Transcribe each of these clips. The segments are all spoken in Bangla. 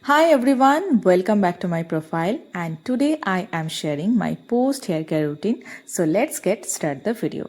Hi everyone, welcome back to my profile and today I am sharing my post hair care routine. So let's get start the video.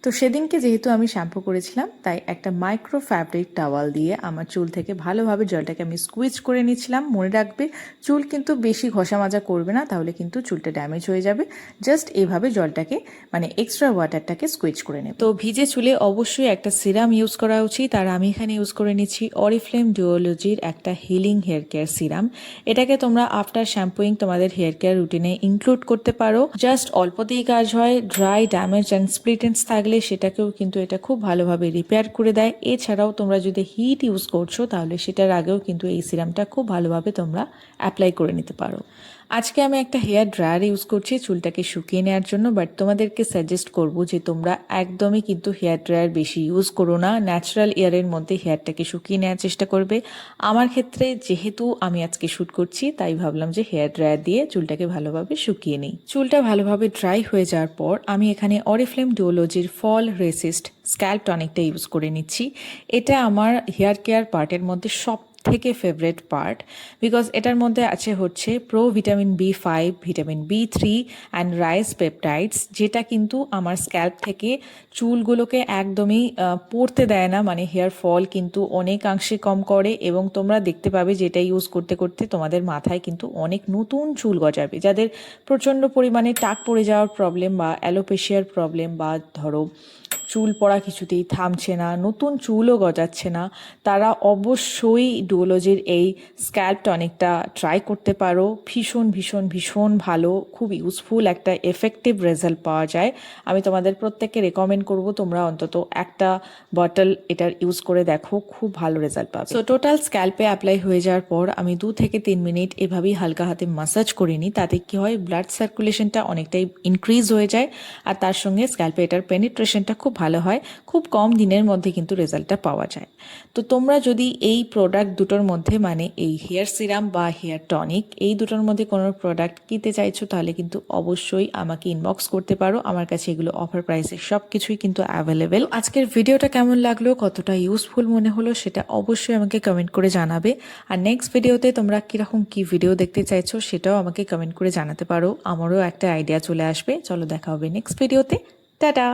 তো সেদিনকে যেহেতু আমি শ্যাম্পু করেছিলাম তাই একটা মাইক্রো ফ্যাব্রিক টাওয়াল দিয়ে আমার চুল থেকে ভালোভাবে জলটাকে আমি স্কুইজ করে নিয়েছিলাম। মনে রাখবে চুল কিন্তু বেশি ঘষা মাজা করবে না, তাহলে কিন্তু চুলটা ড্যামেজ হয়ে যাবে। জাস্ট এইভাবে জলটাকে মানে এক্সট্রা ওয়াটারটাকে স্কুইজ করে নেবে। তো ভিজে চুলে অবশ্যই একটা সিরাম ইউজ করা উচিত, আর আমি এখানে ইউজ করে নিচ্ছি অরিফ্লেম ডুওলজির একটা হিলিং হেয়ার কেয়ার সিরাম। এটাকে তোমরা আফটার শ্যাম্পুইং তোমাদের হেয়ার কেয়ার রুটিনে ইনক্লুড করতে পারো। জাস্ট অল্পতেই কাজ হয়। ড্রাই, ড্যামেজ অ্যান্ড স্প্লিটেন্স থাকলে সেটাকেও কিন্তু এটা খুব ভালোভাবে রিপেয়ার করে দেয়। এছাড়াও তোমরা যদি হিট ইউজ করছো তাহলে সেটার আগেও কিন্তু এই সিরামটা খুব ভালোভাবে তোমরা অ্যাপ্লাই করে নিতে পারো। আজকে আমি একটা হেয়ার ড্রায়ার ইউজ করছি চুলটাকে শুকিয়ে নেওয়ার জন্য, বাট তোমাদেরকে সাজেস্ট করব যে তোমরা একদমই কিন্তু হেয়ার ড্রায়ার বেশি ইউজ করো না। ন্যাচারাল এয়ারের মধ্যে হেয়ারটাকে শুকিয়ে নেওয়ার চেষ্টা করবে। আমার ক্ষেত্রে যেহেতু আমি আজকে শ্যুট করছি তাই ভাবলাম যে হেয়ার ড্রায়ার দিয়ে চুলটাকে ভালোভাবে শুকিয়ে নিই। চুলটা ভালোভাবে ড্রাই হয়ে যাওয়ার পর আমি এখানে অরিফ্লেম ডুওলজির ফল রেসিস্ট স্ক্যাল্প টনিকটা ইউজ করে নিচ্ছি। এটা আমার হেয়ার কেয়ার পার্টের মধ্যে সব থেকে ফেভারিট পার্ট, বিকজ এটার মধ্যে আছে হচ্ছে pro vitamin B5, vitamin B3 and rice peptides, যেটা কিন্তু আমার স্ক্যাল্প থেকে চুলগুলোকে একদমই পড়তে দেয় না, মানে হেয়ার ফল কিন্তু অনেকাংশে কম করে। এবং তোমরা দেখতে পাবে যেটা ইউজ করতে করতে তোমাদের মাথায় কিন্তু অনেক নতুন চুল গজাবে। যাদের প্রচণ্ড পরিমাণে টাক পড়ে যাওয়ার প্রবলেম বা অ্যালোপেশিয়ার প্রবলেম, বা ধরো চুল পড়া কিছুতেই থামছে না, নতুন চুলও গজাচ্ছে না, তারা অবশ্যই ডুওলজির এই স্ক্যাল্প টনিকটা ট্রাই করতে পারো। ভীষণ ভীষণ ভীষণ ভালো, খুব ইউজফুল, একটা এফেক্টিভ রেজাল্ট পাওয়া যায়। আমি তোমাদের প্রত্যেককে রেকমেন্ড করব তোমরা অন্তত একটা বটল এটার ইউজ করে দেখো, খুব ভালো রেজাল্ট পাবে। সো টোটাল স্ক্যাল্পে অ্যাপ্লাই হয়ে যাওয়ার পর আমি 2 থেকে 3 মিনিট এভাবেই হালকা হাতে মাসাজ করে নিই। তাতে কি হয়, ব্লাড সার্কুলেশনটা অনেকটাই ইনক্রিজ হয়ে যায়, আর তার সঙ্গে স্ক্যাল্পে এটার পেনিট্রেশনটা খুব ভালো হয়। খুব কম দিনের মধ্যে কিন্তু রেজাল্টটা পাওয়া যায়। তো তোমরা যদি এই প্রোডাক্ট দুটোর মধ্যে মানে এই হেয়ার সিরাম বা হেয়ার টনিক এই দুটোর মধ্যে কোনো প্রোডাক্ট কিনতে চাইছো তাহলে কিন্তু অবশ্যই আমাকে ইনবক্স করতে পারো। আমার কাছে এগুলো অফার প্রাইসে সব কিছুই কিন্তু অ্যাভেলেবেল। আজকের ভিডিওটা কেমন লাগলো, কতটা ইউজফুল মনে হলো সেটা অবশ্যই আমাকে কমেন্ট করে জানাবে। আর নেক্সট ভিডিওতে তোমরা কীরকম কী ভিডিও দেখতে চাইছো সেটাও আমাকে কমেন্ট করে জানাতে পারো। আমারও একটা আইডিয়া চলে আসবে। চলো দেখা হবে নেক্সট ভিডিওতে। টাটা।